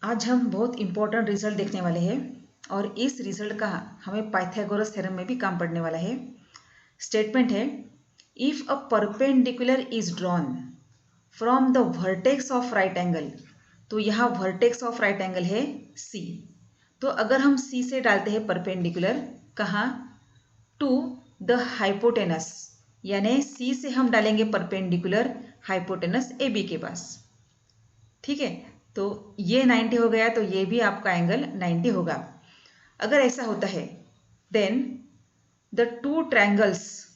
आज हम बहुत इम्पोर्टेंट रिजल्ट देखने वाले हैं और इस रिजल्ट का हमें पाइथागोरस थ्योरम में भी काम पड़ने वाला है। स्टेटमेंट है, if a perpendicular is drawn from the vertex of right angle. तो यहाँ वर्टेक्स ऑफ राइट एंगल है सी। तो अगर हम सी से डालते हैं परपेंडिकुलर कहाँ, टू द हाइपोटेनस, यानी सी से हम डालेंगे परपेंडिकुलर हाइपोटेनस ए बी के पास। ठीक है, तो ये 90 हो गया, तो ये भी आपका एंगल 90 होगा। अगर ऐसा होता है देन द टू ट्रायंगल्स,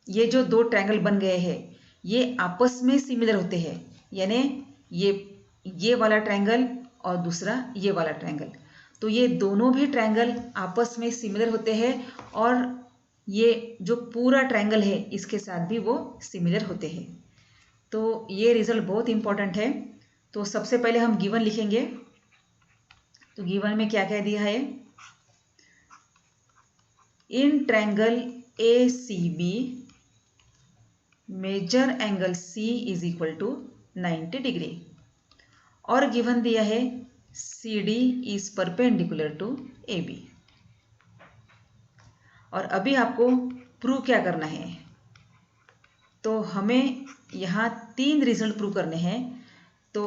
ये जो दो ट्रायंगल बन गए हैं ये आपस में सिमिलर होते हैं, यानी ये वाला ट्रायंगल और दूसरा ये वाला ट्रायंगल। तो ये दोनों भी ट्रायंगल आपस में सिमिलर होते हैं और ये जो पूरा ट्रायंगल है इसके साथ भी वो सिमिलर होते हैं। तो ये रिजल्ट बहुत इंपॉर्टेंट है। तो सबसे पहले हम गिवन लिखेंगे। तो गिवन में क्या क्या दिया है, in triangle A C B measure angle C is equal to 90 degree, और गिवन दिया है C D is perpendicular to A B. और अभी आपको प्रूव क्या करना है, तो हमें यहाँ 3 रिजल्ट प्रूव करने हैं। तो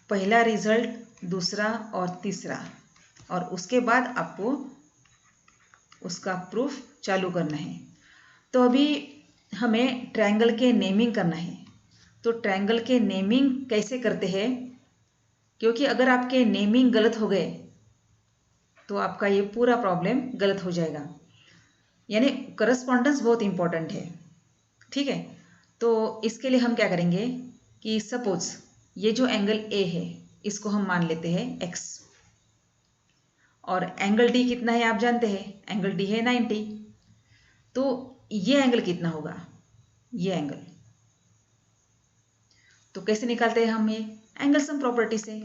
पहला रिजल्ट, दूसरा और तीसरा, और उसके बाद आपको उसका प्रूफ चालू करना है। तो अभी हमें ट्रायंगल के नेमिंग करना है। तो ट्रायंगल के नेमिंग कैसे करते हैं, क्योंकि अगर आपके नेमिंग गलत हो गए तो आपका ये पूरा प्रॉब्लम गलत हो जाएगा। यानी करस्पॉन्डेंस बहुत इंपॉर्टेंट है। ठीक है, तो इसके लिए हम क्या करेंगे कि सपोज ये जो एंगल ए है इसको हम मान लेते हैं x, और एंगल डी कितना है आप जानते हैं, एंगल डी है 90। तो ये एंगल कितना होगा, ये एंगल, तो कैसे निकालते हैं हम ये एंगल सम प्रॉपर्टी से।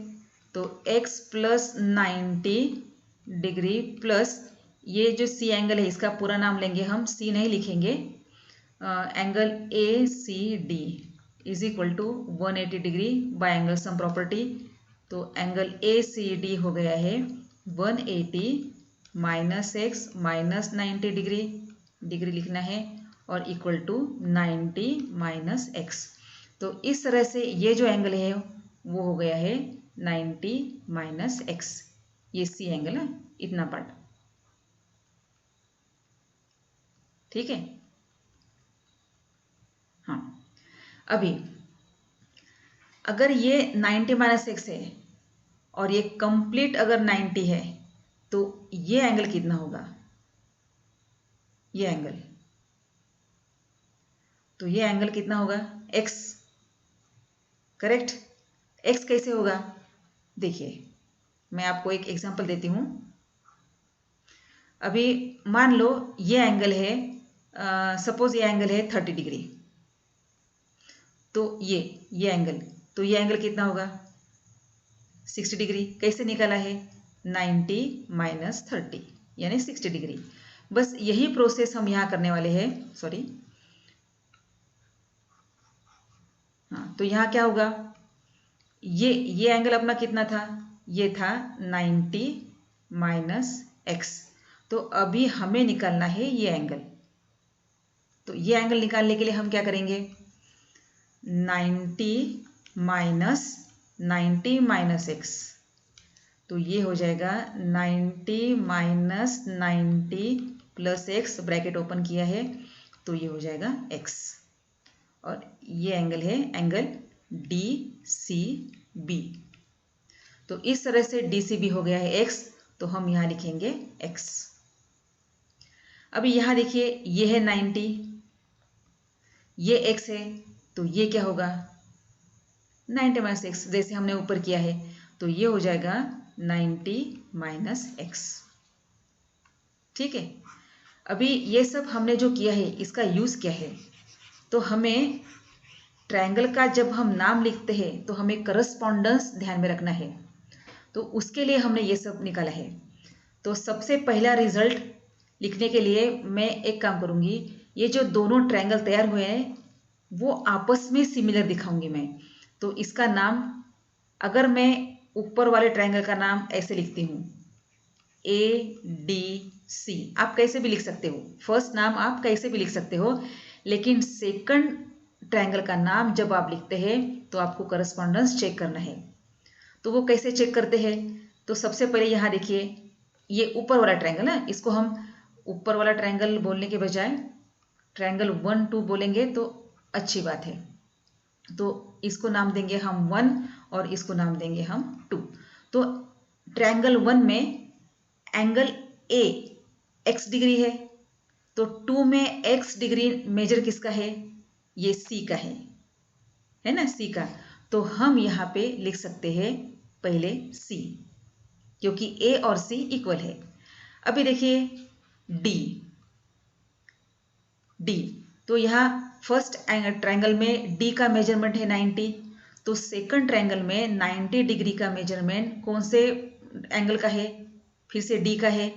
तो x प्लस 90 डिग्री प्लस ये जो सी एंगल है इसका पूरा नाम लेंगे हम, सी नहीं लिखेंगे, angle A C D is equal to 180 degree by angle sum property. तो एंगल ए सी डी हो गया है 180 minus x minus 90 degree, degree लिखना है, और इक्वल टू 90 माइनस एक्स। तो इस तरह से ये जो एंगल है वो हो गया है 90 माइनस एक्स, ये सी एंगल है, इतना पार्ट। ठीक है, हाँ। अभी अगर ये 90 माइनस एक्स है और ये कंप्लीट अगर 90 है तो ये एंगल कितना होगा, ये एंगल, तो ये एंगल कितना होगा x, करेक्ट। x कैसे होगा, देखिए मैं आपको एक एग्जांपल देती हूँ। अभी मान लो ये एंगल है, सपोज ये एंगल है 30 डिग्री। तो ये एंगल, तो ये एंगल कितना होगा 60 डिग्री। कैसे निकाला है, 90 माइनस 30 यानी 60 डिग्री। बस यही प्रोसेस हम यहाँ करने वाले हैं, सॉरी, हाँ। तो यहाँ क्या होगा, ये एंगल अपना कितना था, ये था 90 माइनस एक्स। तो अभी हमें निकालना है ये एंगल। तो ये एंगल निकालने के लिए हम क्या करेंगे, 90 माइनस एक्स, तो ये हो जाएगा 90 minus 90 plus x, bracket open किया है, तो ये हो जाएगा एक्स। और ये एंगल है एंगल डी सी बी। तो इस तरह से डी सी बी हो गया है एक्स, तो हम यहाँ लिखेंगे एक्स। अभी यहाँ देखिए ये है 90, ये एक्स है, तो ये क्या होगा 90 माइनस एक्स, जैसे हमने ऊपर किया है, तो ये हो जाएगा 90 माइनस एक्स। ठीक है, अभी ये सब हमने जो किया है इसका यूज़ क्या है, तो हमें ट्रायंगल का जब हम नाम लिखते हैं तो हमें करस्पॉन्डेंस ध्यान में रखना है। तो उसके लिए हमने ये सब निकाला है। तो सबसे पहला रिजल्ट लिखने के लिए मैं एक काम करूँगी, ये जो दोनों ट्रायंगल तैयार हुए हैं वो आपस में सिमिलर दिखाऊंगी मैं। तो इसका नाम, अगर मैं ऊपर वाले ट्रायंगल का नाम ऐसे लिखती हूँ, ADC। आप कैसे भी लिख सकते हो, फर्स्ट नाम आप कैसे भी लिख सकते हो, लेकिन सेकंड ट्रायंगल का नाम जब आप लिखते हैं तो आपको करस्पॉन्डेंस चेक करना है। तो वो कैसे चेक करते हैं? तो सबसे पहले यहाँ देखिए, ये ऊपर वाला ट्रायंगल है, इसको हम ऊपर वाला ट्रायंगल बोलने के बजाय ट्रायंगल 1 2 बोलेंगे तो अच्छी बात है। तो इसको नाम देंगे हम 1 और इसको नाम देंगे हम 2। तो ट्रायंगल 1 में एंगल ए x डिग्री है, तो 2 में x डिग्री मेजर किसका है? ये C का है ना, C का। तो हम यहाँ पे लिख सकते हैं पहले C, क्योंकि A और C इक्वल है। अभी देखिए D, तो यहाँ फर्स्ट ट्रायंगल में D का मेजरमेंट है 90, तो सेकंड ट्रायंगल में 90 डिग्री का मेजरमेंट कौन से एंगल का है? फिर से D का है,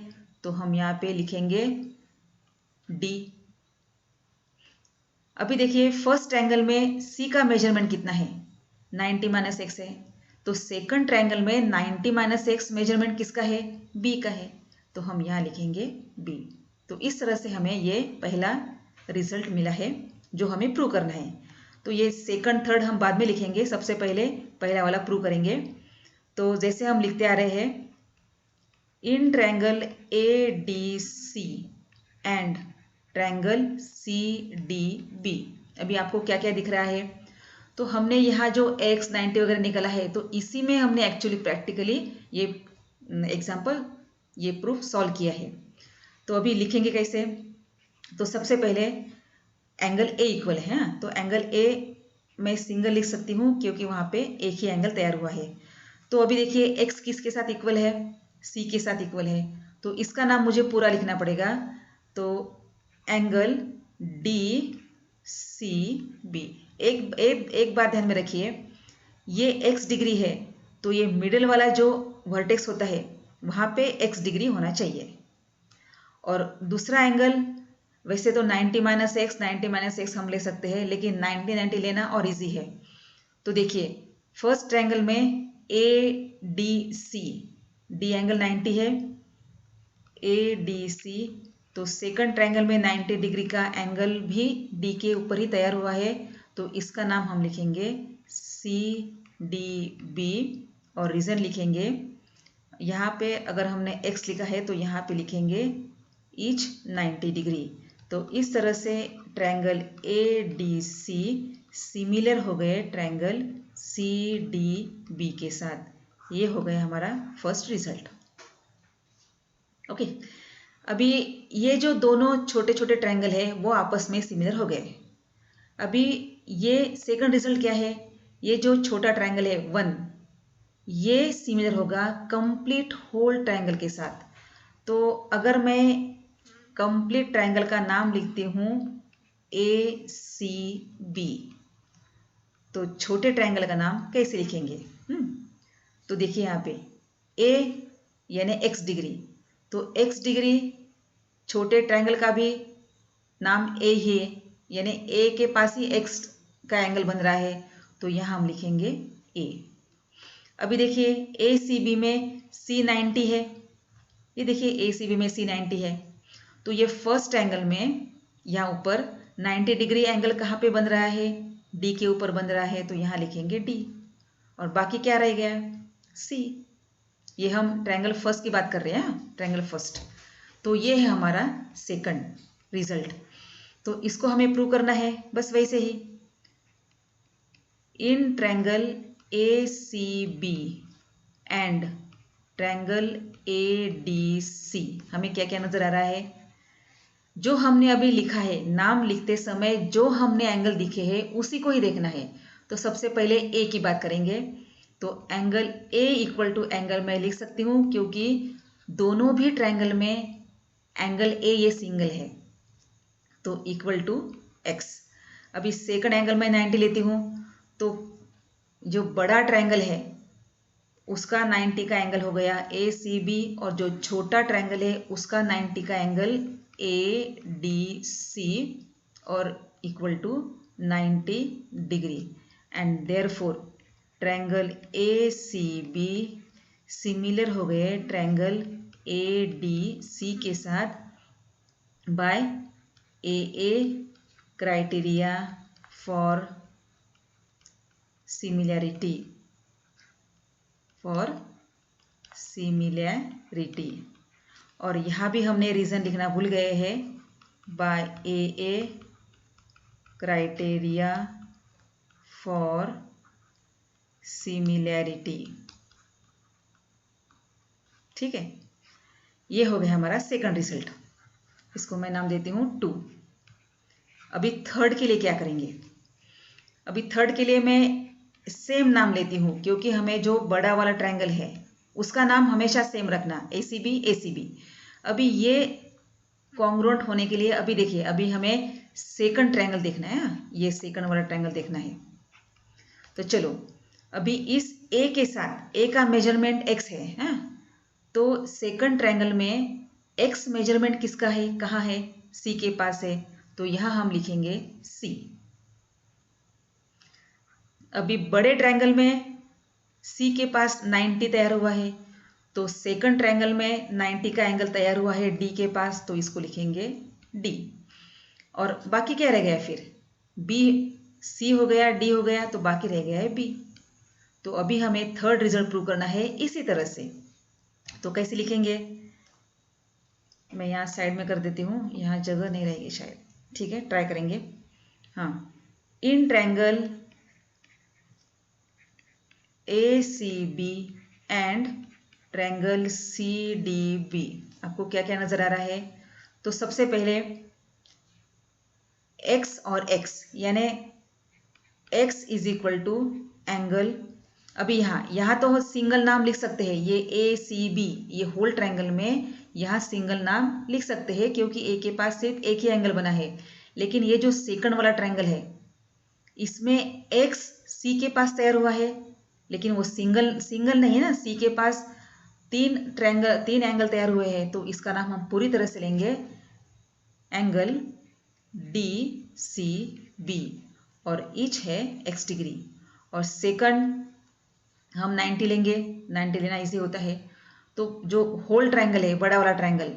तो हम यहाँ पे लिखेंगे D। अभी देखिए फर्स्ट ट्रायंगल में C का मेजरमेंट कितना है? 90 - x है, तो सेकंड ट्रायंगल में 90 - x मेजरमेंट किसका है? B का है, तो हम यहाँ लिखेंगे B। तो इस तरह से हमें ये पहला रिजल्ट मिला है जो हमें प्रूव करना है। तो ये सेकंड थर्ड हम बाद में लिखेंगे, सबसे पहले पहला वाला प्रूव करेंगे। तो जैसे हम लिखते आ रहे हैं, in triangle ADC and triangle CDB। अभी आपको क्या क्या दिख रहा है? तो हमने यहाँ जो x 90 वगैरह निकला है, तो इसी में हमने एक्चुअली प्रैक्टिकली ये एग्जाम्पल, ये प्रूफ सॉल्व किया है। तो अभी लिखेंगे कैसे? तो सबसे पहले एंगल A इक्वल है, तो एंगल A मैं सिंगल लिख सकती हूँ क्योंकि वहाँ पे एक ही एंगल तैयार हुआ है। तो अभी देखिए x किसके साथ इक्वल है? C के साथ इक्वल है, तो इसका नाम मुझे पूरा लिखना पड़ेगा। तो एंगल DCB। एक बात ध्यान में रखिए, ये x डिग्री है, तो ये मिडिल वाला जो वर्टेक्स होता है वहाँ पे x डिग्री होना चाहिए। और दूसरा एंगल वैसे तो 90 - x 90 - x हम ले सकते हैं, लेकिन 90 90 लेना और इजी है। तो देखिए फर्स्ट ट्रायंगल में ADC, D एंगल 90 है, ADC। तो सेकंड ट्रायंगल में 90 डिग्री का एंगल भी D के ऊपर ही तैयार हुआ है, तो इसका नाम हम लिखेंगे CDB। और रीज़न लिखेंगे, यहाँ पे अगर हमने x लिखा है तो यहाँ पे लिखेंगे ईच 90 डिग्री। तो इस तरह से ट्रायंगल ADC सिमिलर हो गए ट्रायंगल CDB के साथ। ये हो गया हमारा फर्स्ट रिजल्ट। ओके, अभी ये जो दोनों छोटे छोटे ट्रायंगल है वो आपस में सिमिलर हो गए। अभी ये सेकंड रिजल्ट क्या है? ये जो छोटा ट्रायंगल है 1, ये सिमिलर होगा कंप्लीट होल ट्रायंगल के साथ। तो अगर मैं कंप्लीट ट्रायंगल का नाम लिखती हूँ ACB, तो छोटे ट्रायंगल का नाम कैसे लिखेंगे? तो देखिए यहाँ पे A यानी x डिग्री, तो x डिग्री छोटे ट्रायंगल का भी नाम A ही है, यानी A के पास ही x का एंगल बन रहा है, तो यहाँ हम लिखेंगे A। अभी देखिए ACB में C90 है, ये देखिए ACB में C90 है, तो ये फर्स्ट एंगल में यहाँ ऊपर 90 डिग्री एंगल कहाँ पे बन रहा है? D के ऊपर बन रहा है, तो यहाँ लिखेंगे D। और बाकी क्या रह गया? C। ये हम ट्रायंगल फर्स्ट की बात कर रहे हैं, ट्रायंगल फर्स्ट। तो ये है हमारा सेकंड रिजल्ट। तो इसको हमें प्रूव करना है बस वैसे ही, in triangle ACB and triangle ADC हमें क्या क्या नजर आ रहा है? जो हमने अभी लिखा है, नाम लिखते समय जो हमने एंगल दिखे हैं उसी को ही देखना है। तो सबसे पहले A की बात करेंगे, तो angle A equal to angle मैं लिख सकती हूँ क्योंकि दोनों भी ट्रायंगल में एंगल A ये सिंगल है, तो इक्वल टू x। अभी सेकंड एंगल मैं 90 लेती हूँ, तो जो बड़ा ट्रायंगल है उसका 90 का एंगल हो गया ACB, और जो छोटा ट्रायंगल है उसका 90 का एंगल ADC और equal to 90 degree. And therefore triangle A C B similar हो गए ट्रायंगल ए डी सी के साथ by A criteria for similarity और यहाँ भी हमने रीज़न लिखना भूल गए हैं by A criteria for similarity. ठीक है, ये हो गया हमारा सेकंड रिजल्ट। इसको मैं नाम देती हूँ 2। अभी थर्ड के लिए क्या करेंगे? अभी थर्ड के लिए मैं सेम नाम लेती हूँ, क्योंकि हमें जो बड़ा वाला ट्रायंगल है उसका नाम हमेशा सेम रखना, ACB। अभी ये कॉन्ग्रुएंट होने के लिए अभी देखिए, अभी हमें सेकंड ट्रायंगल देखना है, ये सेकंड वाला ट्रायंगल देखना है। तो चलो, अभी इस ए के साथ ए का मेजरमेंट x है, तो सेकंड ट्रायंगल में x मेजरमेंट किसका है, कहाँ है? C के पास है, तो यहाँ हम लिखेंगे C। अभी बड़े ट्रायंगल में C के पास 90 तैयार हुआ है, तो सेकंड ट्रायंगल में 90 का एंगल तैयार हुआ है D के पास, तो इसको लिखेंगे D। और बाकी क्या रह गया फिर? B, C हो गया, D हो गया, तो बाकी रह गया है B। तो अभी हमें थर्ड रिजल्ट प्रूव करना है इसी तरह से। तो कैसे लिखेंगे? मैं यहाँ साइड में कर देती हूँ, यहाँ जगह नहीं रहेगी शायद। ठीक है, ट्राई करेंगे। हाँ, इन triangle ACB and triangle CDB आपको क्या क्या नजर आ रहा है? तो सबसे पहले x और x, यानी x is equal to angle. अभी यहाँ तो सिंगल नाम लिख सकते हैं, ये ACB, ये होल ट्रायंगल में यहाँ सिंगल नाम लिख सकते हैं, क्योंकि A के पास सिर्फ एक ही एंगल बना है। लेकिन ये जो सेकंड वाला ट्रायंगल है, इसमें x C के पास तैयार हुआ है, लेकिन वो सिंगल नहीं है ना, C के पास तीन एंगल तैयार हुए हैं, तो इसका नाम हम पूरी तरह से लेंगे एंगल DCB, और ईच है x डिग्री। और सेकंड हम 90 लेंगे, 90 लेना इजी होता है। तो जो होल ट्रायंगल है, बड़ा वाला ट्रायंगल,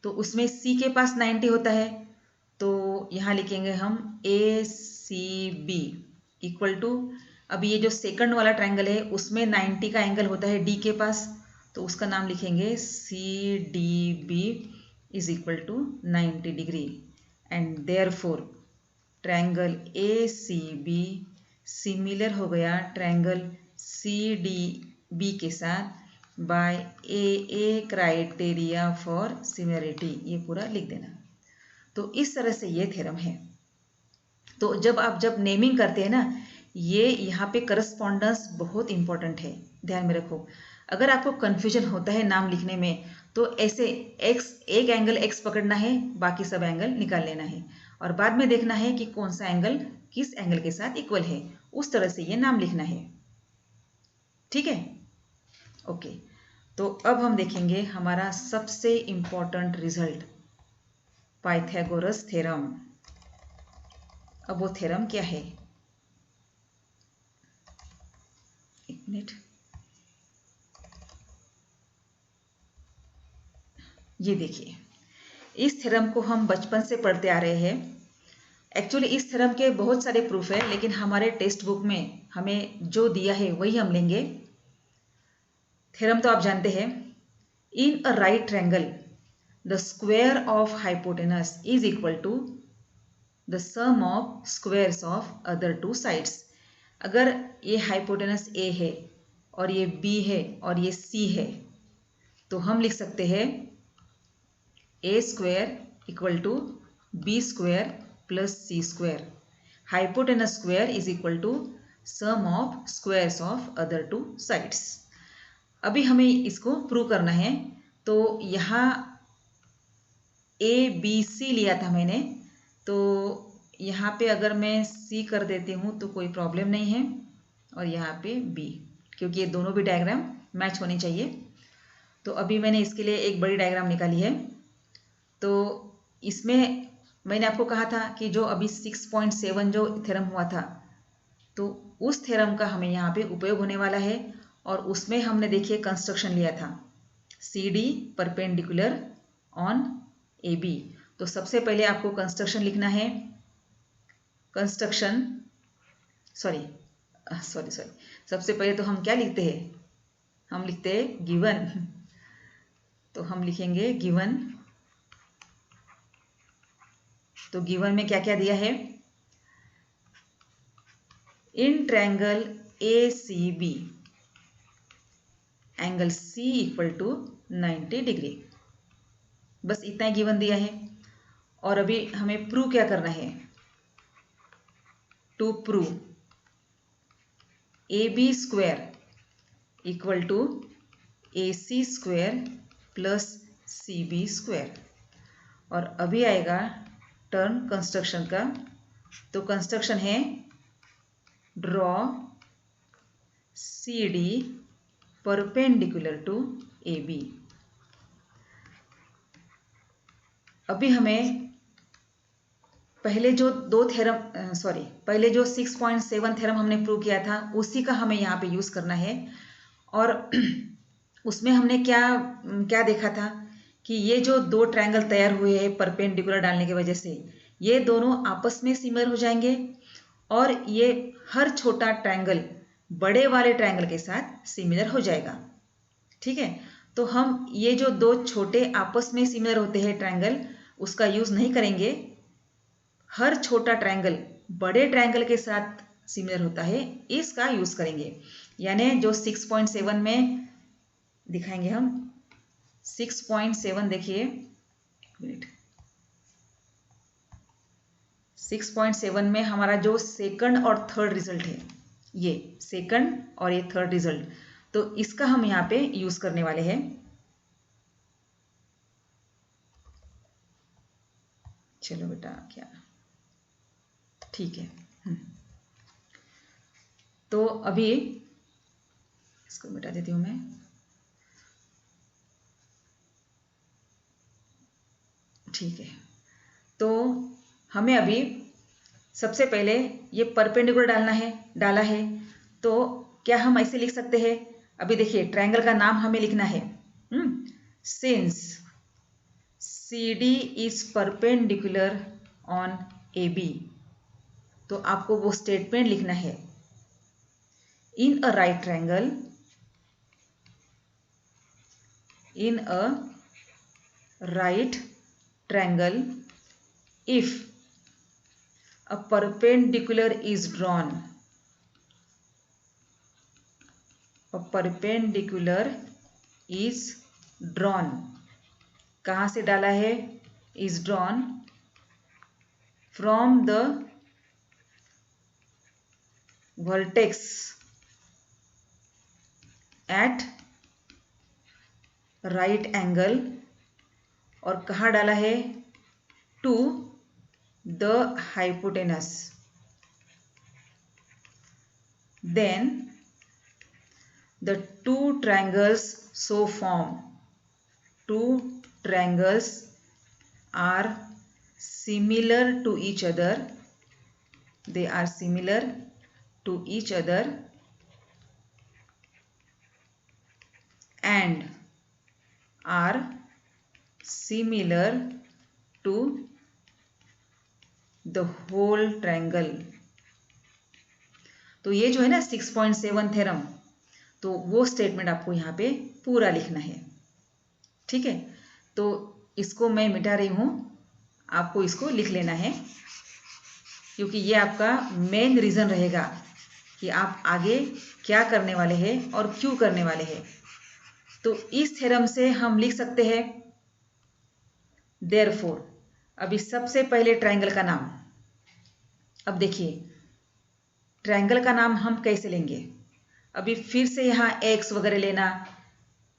तो उसमें C के पास 90 होता है, तो यहाँ लिखेंगे हम ACB इक्वल टू, अभी ये जो सेकंड वाला ट्रायंगल है उसमें 90 का एंगल होता है D के पास, तो उसका नाम लिखेंगे CDB is equal to 90 degree. And therefore triangle ACB similar हो गया ट्रायंगल CDB के साथ by AA criteria for similarity. ये पूरा लिख देना। तो इस तरह से ये थ्योरम है। तो जब नेमिंग करते हैं ना, ये यहाँ पे करस्पॉन्डेंस बहुत इंपॉर्टेंट है, ध्यान में रखो। अगर आपको कन्फ्यूजन होता है नाम लिखने में, तो ऐसे एक एंगल x पकड़ना है, बाकी सब एंगल निकाल लेना है, और बाद में देखना है कि कौन सा एंगल किस एंगल के साथ इक्वल है। उस तरह से ये नाम लिखना है। ठीक है, ओके। तो अब हम देखेंगे हमारा सबसे इंपॉर्टेंट रिजल्ट, पाइथागोरस थ्योरम। अब वो थ्योरम क्या है? एक मिनट, ये देखिए, इस थ्योरम को हम बचपन से पढ़ते आ रहे हैं। एक्चुअली इस थ्योरम के बहुत सारे प्रूफ है, लेकिन हमारे टेक्स्ट बुक में हमें जो दिया है वही हम लेंगे। थ्योरम तो आप जानते हैं, in a right triangle the square of hypotenuse is equal to the sum of squares of other two sides. अगर ये हाइपोटेनस A है और ये B है और ये C है, तो हम लिख सकते हैं A square equal to B square plus C square. Hypotenuse square is equal to sum of squares of other two sides. अभी हमें इसको प्रूव करना है। तो यहाँ ABC लिया था मैंने, तो यहाँ पे अगर मैं C कर देती हूँ तो कोई प्रॉब्लम नहीं है, और यहाँ पे B, क्योंकि ये दोनों भी डायग्राम मैच होनी चाहिए। तो अभी मैंने इसके लिए एक बड़ी डायग्राम निकाली है। तो इसमें मैंने आपको कहा था कि जो अभी 6.7 जो थ्योरम हुआ था, तो उस थ्योरम का हमें यहाँ पे उपयोग होने वाला है और उसमें हमने देखिए कंस्ट्रक्शन लिया था CD परपेंडिकुलर ऑन AB। तो सबसे पहले आपको कंस्ट्रक्शन लिखना है। कंस्ट्रक्शन सॉरी सबसे पहले तो हम क्या लिखते हैं, हम लिखते हैं गिवन। तो हम लिखेंगे गिवन। तो गिवन में क्या क्या दिया है, in triangle ACB angle C equal to 90 degree, बस इतना ही गिवन दिया है। और अभी हमें प्रूव क्या करना है, to prove AB square equal to AC square plus CB square. और अभी आएगा टर्म कंस्ट्रक्शन का। तो कंस्ट्रक्शन है draw CD perpendicular to AB। अभी हमें पहले जो पहले जो 6.7 थ्योरम हमने प्रूव किया था उसी का हमें यहाँ पे यूज़ करना है। और उसमें हमने क्या देखा था कि ये जो दो ट्रायंगल तैयार हुए हैं परपेंडिकुलर डालने की वजह से, ये दोनों आपस में सिमिलर हो जाएंगे और ये हर छोटा ट्रायंगल बड़े वाले ट्रायंगल के साथ सिमिलर हो जाएगा। ठीक है, तो हम ये जो दो छोटे आपस में सिमिलर होते हैं ट्रायंगल, उसका यूज़ नहीं करेंगे। हर छोटा ट्रायंगल बड़े ट्रायंगल के साथ सिमिलर होता है, इसका यूज़ करेंगे। यानी जो 6.7 में दिखाएंगे हम 6.7, देखिए 6.7 में हमारा जो सेकंड और थर्ड रिजल्ट है, ये सेकंड और ये थर्ड रिजल्ट, तो इसका हम यहाँ पे यूज़ करने वाले हैं। चलो बेटा, क्या ठीक है। तो अभी इसको मिटा देती हूँ मैं। ठीक है, तो हमें अभी सबसे पहले ये परपेंडिकुलर डाला है। तो क्या हम ऐसे लिख सकते हैं, अभी देखिए ट्रायंगल का नाम हमें लिखना है, since CD is perpendicular on AB। तो आपको वो स्टेटमेंट लिखना है, in a right triangle, in a right triangle, if a perpendicular is drawn, a perpendicular is drawn, कहाँ से डाला है, is drawn from the vertex at right angle, और कहाँ डाला है, to the hypotenuse, then the two triangles so form, two triangles are similar to each other, they are similar to each other and are similar to the whole triangle। तो ये जो है ना 6.7 theorem, तो वो स्टेटमेंट आपको यहाँ पे पूरा लिखना है। ठीक है, तो इसको मैं मिटा रही हूँ, आपको इसको लिख लेना है, क्योंकि ये आपका मेन रीज़न रहेगा कि आप आगे क्या करने वाले हैं और क्यों करने वाले हैं। तो इस थ्योरम से हम लिख सकते हैं देयरफॉर, अभी सबसे पहले ट्रायंगल का नाम, अब देखिए ट्रायंगल का नाम हम कैसे लेंगे, अभी फिर से यहाँ एक्स वगैरह लेना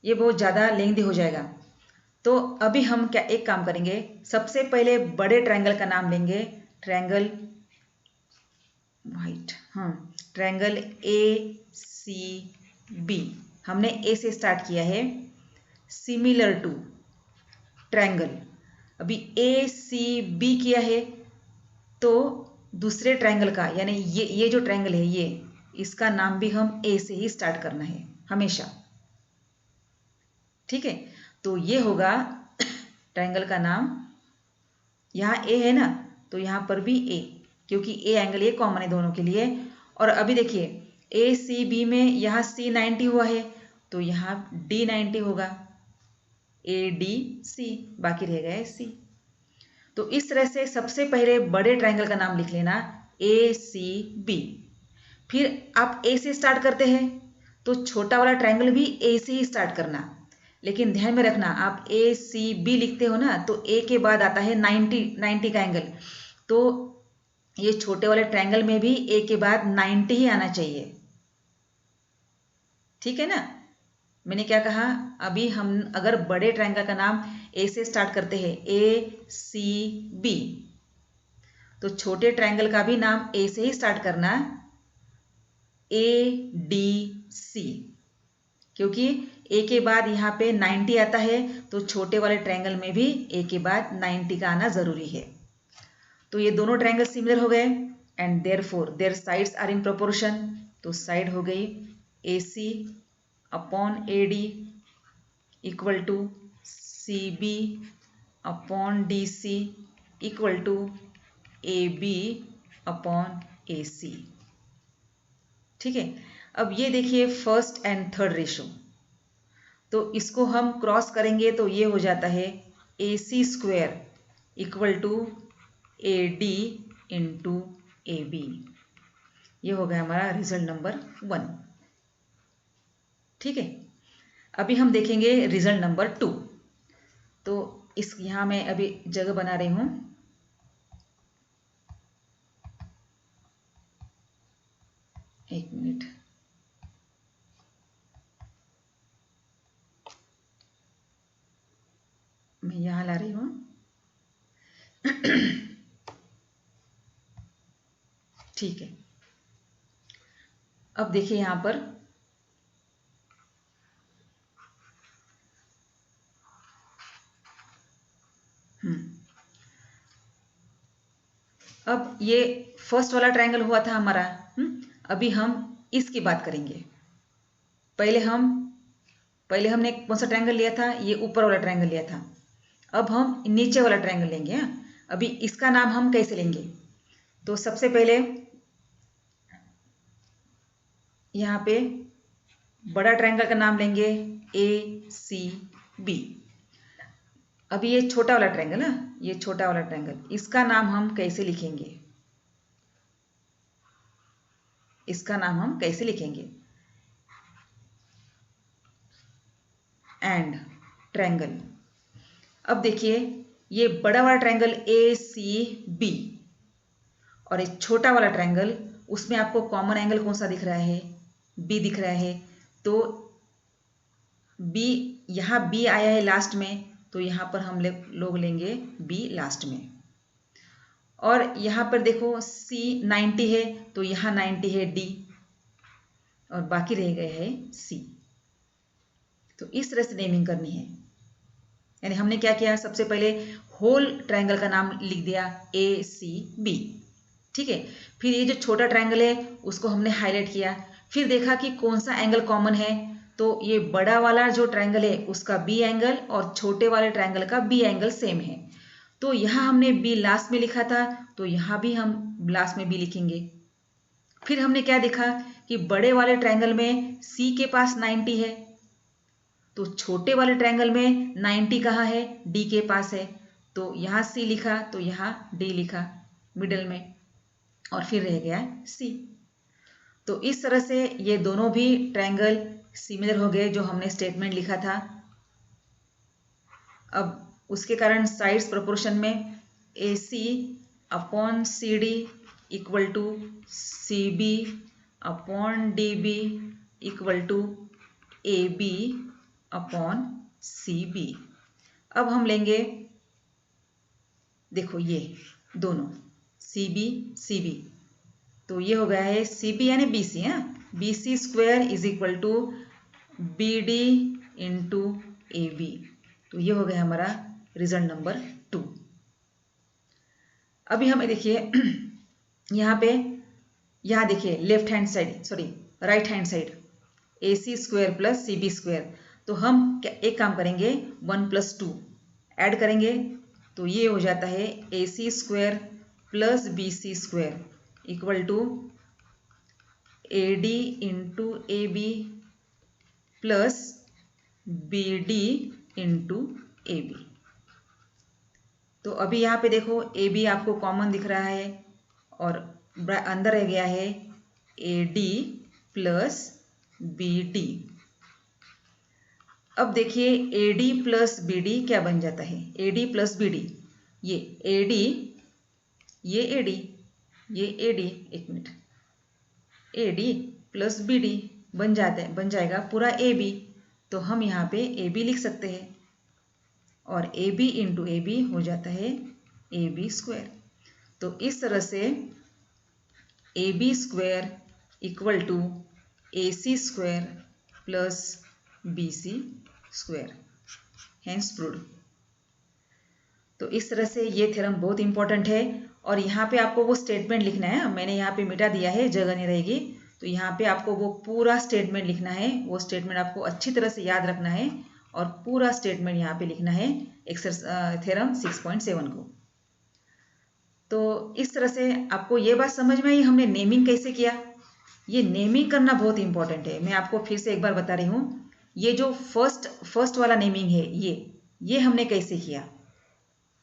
ये बहुत ज़्यादा लेंदी हो जाएगा। तो अभी हम क्या एक काम करेंगे, सबसे पहले बड़े ट्रायंगल का नाम लेंगे, ट्रायंगल ट्रायंगल ACB, हमने ए से स्टार्ट किया है, सिमिलर टू ट्रायंगल, अभी ACB किया है, तो दूसरे ट्रायंगल का, यानी ये जो ट्रायंगल है ये, इसका नाम भी हम ए से ही स्टार्ट करना है हमेशा। ठीक है, तो ये होगा ट्रायंगल का नाम, यहाँ ए है ना, तो यहाँ पर भी ए, क्योंकि ए एंगल ये कॉमन है दोनों के लिए। और अभी देखिए ए सी बी में यहाँ सी 90 हुआ है, तो यहाँ डी 90 होगा, ए डी सी, बाकी रह गया सी। तो इस तरह से सबसे पहले बड़े ट्रायंगल का नाम लिख लेना, ए सी बी। फिर आप ए से स्टार्ट करते हैं तो छोटा वाला ट्रायंगल भी ए से ही स्टार्ट करना, लेकिन ध्यान में रखना आप ए सी बी लिखते हो ना, तो ए के बाद आता है 90 का एंगल, तो ये छोटे वाले ट्रायंगल में भी ए के बाद 90 ही आना चाहिए। ठीक है ना, मैंने क्या कहा, अभी हम अगर बड़े ट्रायंगल का नाम ए से स्टार्ट करते हैं, ए सी बी, तो छोटे ट्रायंगल का भी नाम ए से ही स्टार्ट करना, ए डी सी, क्योंकि ए के बाद यहाँ पे 90 आता है, तो छोटे वाले ट्रायंगल में भी ए के बाद 90 का आना जरूरी है। तो ये दोनों ट्रायंगल सिमिलर हो गए and therefore their sides are in proportion, तो साइड हो गई A C upon A D equal to C B upon D C equal to A B upon A C. ठीक है, अब ये देखिए फर्स्ट एंड थर्ड रेशो, तो इसको हम क्रॉस करेंगे तो ये हो जाता है A C square equal to A D into A B. ये हो गया हमारा रिजल्ट नंबर 1। ठीक है, अभी हम देखेंगे रिजल्ट नंबर 2। तो इस यहाँ मैं अभी जगह बना रही हूँ, एक मिनट, मैं यहाँ ला रही हूँ। ठीक है, अब देखिए यहाँ पर अब ये फर्स्ट वाला ट्रायंगल हुआ था हमारा। अभी हम इसकी बात करेंगे। पहले हमने कौन सा ट्रायंगल लिया था, ये ऊपर वाला ट्रायंगल लिया था। अब हम नीचे वाला ट्रायंगल लेंगे। अभी इसका नाम हम कैसे लेंगे, तो सबसे पहले यहाँ पे बड़ा ट्रायंगल का नाम लेंगे ए सी बी। अभी ये छोटा वाला ट्रायंगल है, ये छोटा वाला ट्रायंगल, इसका नाम हम कैसे लिखेंगे, इसका नाम हम कैसे लिखेंगे, एंड ट्रायंगल। अब देखिए ये बड़ा वाला ट्रायंगल ए सी बी और एक छोटा वाला ट्रायंगल, उसमें आपको कॉमन एंगल कौन सा दिख रहा है, बी दिख रहा है। तो बी, यहाँ बी आया है लास्ट में, तो यहाँ पर हम लोग लेंगे बी लास्ट में। और यहाँ पर देखो सी 90 है, तो यहाँ 90 है डी, और बाकी रह गए है सी। तो इस तरह से नेमिंग करनी है। यानी हमने क्या किया, सबसे पहले होल ट्रायंगल का नाम लिख दिया ए सी बी। ठीक है, फिर ये जो छोटा ट्रायंगल है उसको हमने हाईलाइट किया, फिर देखा कि कौन सा एंगल कॉमन है, तो ये बड़ा वाला जो ट्रायंगल है उसका बी एंगल और छोटे वाले ट्रायंगल का बी एंगल सेम है। तो यहाँ हमने बी लास्ट में लिखा था, तो यहाँ भी हम लास्ट में बी लिखेंगे। फिर हमने क्या देखा कि बड़े वाले ट्रायंगल में सी के पास 90 है, तो छोटे वाले ट्रायंगल में 90 कहाँ है, डी के पास है, तो यहाँ सी लिखा, तो यहाँ डी लिखा मिडल में, और फिर रह गया सी। तो इस तरह से ये दोनों भी ट्रायंगल सिमिलर हो गए जो हमने स्टेटमेंट लिखा था। अब उसके कारण साइड्स प्रोपोर्शन में A C upon C D equal to C B upon D B equal to A B upon C B. अब हम लेंगे, देखो ये दोनों सी बी, तो ये हो गया है सी बी यानी बी सी, है B C square is equal to B D into A B. तो ये हो गया हमारा रिजल्ट नंबर 2। अभी हमें देखिए यहाँ पे यहाँ देखिए left hand side sorry right hand side AC square plus CB square, तो हम एक काम करेंगे 1 + 2 ऐड करेंगे तो ये हो जाता है AC square plus BC square equal to AD into AB plus BD into AB। तो अभी यहाँ पे देखो AB आपको कॉमन दिख रहा है और अंदर रह गया है AD प्लस BD। अब देखिए AD प्लस BD क्या बन जाता है, AD प्लस BD, ये AD ये AD ये AD, एक मिनट, AD प्लस BD बन जाएगा पूरा AB। तो हम यहाँ पे AB लिख सकते हैं और AB इंटू AB हो जाता है AB स्क्वायर। तो इस तरह से AB square equal to AC square plus BC square, hence proved. तो इस तरह से ये थ्योरम बहुत इंपॉर्टेंट है और यहाँ पे आपको वो स्टेटमेंट लिखना है, मैंने यहाँ पे मिटा दिया है, जगह नहीं रहेगी, तो यहाँ पे आपको वो पूरा स्टेटमेंट लिखना है, वो स्टेटमेंट आपको अच्छी तरह से याद रखना है और पूरा स्टेटमेंट यहाँ पे लिखना है थ्योरम 6.7 को। तो इस तरह से आपको ये बात समझ में आई हमने नेमिंग कैसे किया। ये नेमिंग करना बहुत इंपॉर्टेंट है, मैं आपको फिर से एक बार बता रही हूँ। ये जो फर्स्ट वाला नेमिंग है ये हमने कैसे किया,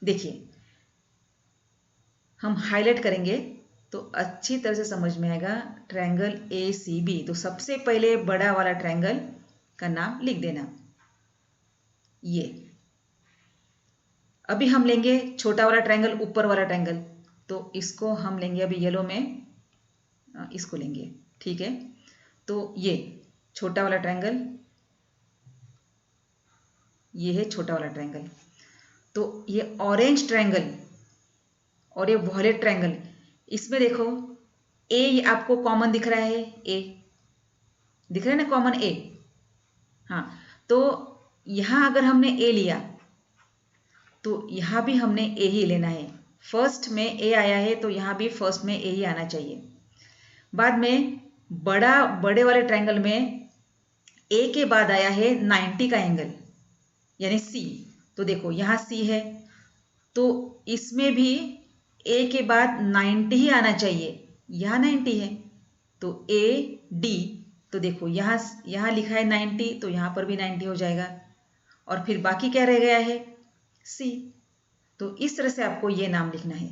देखिए हम हाईलाइट करेंगे तो अच्छी तरह से समझ में आएगा। ट्रायंगल ACB, तो सबसे पहले बड़ा वाला ट्रायंगल का नाम लिख देना ये। अभी हम लेंगे छोटा वाला ट्रायंगल, ऊपर वाला ट्रायंगल, तो इसको हम लेंगे अभी येलो में, इसको लेंगे, ठीक है। तो ये छोटा वाला ट्रायंगल, ये है छोटा वाला ट्रायंगल। तो ये ऑरेंज ट्रायंगल और ये वॉयलेट ट्रायंगल, इसमें देखो A आपको कॉमन दिख रहा है, A दिख रहा है ना कॉमन A, हाँ। तो यहाँ अगर हमने A लिया तो यहाँ भी हमने A ही लेना है। फर्स्ट में A आया है तो यहाँ भी फर्स्ट में A ही आना चाहिए। बाद में बड़े वाले ट्रायंगल में A के बाद आया है 90 का एंगल यानी C, तो देखो यहाँ C है तो इसमें भी A के बाद 90 ही आना चाहिए, यहाँ 90 है तो AD, तो देखो यहाँ लिखा है 90 तो यहाँ पर भी 90 हो जाएगा और फिर बाकी क्या रह गया है C। तो इस तरह से आपको ये नाम लिखना है।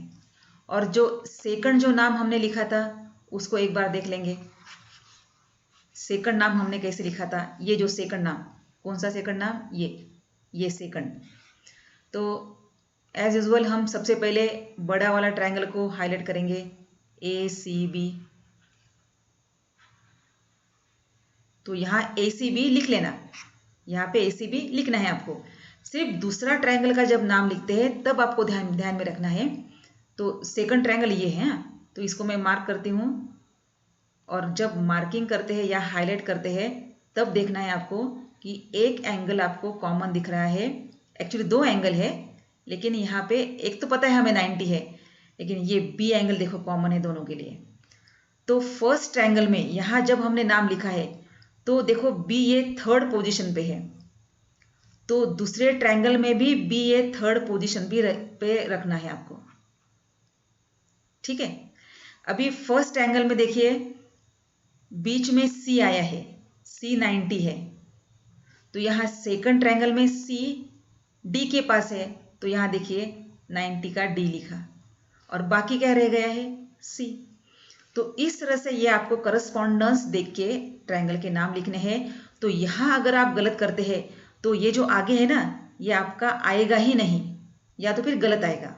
और जो सेकंड जो नाम हमने लिखा था उसको एक बार देख लेंगे। सेकंड नाम हमने कैसे लिखा था, ये जो सेकंड नाम, कौन सा सेकंड नाम, ये सेकंड। तो एज यूजुअल हम सबसे पहले बड़ा वाला ट्रायंगल को हाईलाइट करेंगे ACB। तो यहाँ ACB लिख लेना, यहाँ पे ACB लिखना है आपको। सिर्फ दूसरा ट्रायंगल का जब नाम लिखते हैं तब आपको ध्यान में रखना है। तो सेकंड ट्रायंगल ये है, तो इसको मैं मार्क करती हूँ और जब मार्किंग करते हैं या हाईलाइट करते हैं तब देखना है आपको कि एक एंगल आपको कॉमन दिख रहा है। एक्चुअली दो एंगल है लेकिन यहाँ पे एक तो पता है हमें 90 है, लेकिन ये B एंगल देखो कॉमन है दोनों के लिए। तो फर्स्ट ट्रायंगल में यहाँ जब हमने नाम लिखा है तो देखो B ये थर्ड पोजीशन पे है, तो दूसरे ट्रायंगल में भी B ये थर्ड पोजीशन पे रखना है आपको, ठीक है। अभी फर्स्ट ट्रायंगल में देखिए बीच में C आया है, C 90 है, तो यहाँ सेकंड ट्रायंगल में C D के पास है तो यहाँ देखिए 90 का D लिखा और बाकी क्या रह गया है C। तो इस तरह से ये आपको करस्पॉन्डेंस देख के ट्रायंगल के नाम लिखने हैं। तो यहाँ अगर आप गलत करते हैं तो ये जो आगे है ना ये आपका आएगा ही नहीं या तो फिर गलत आएगा।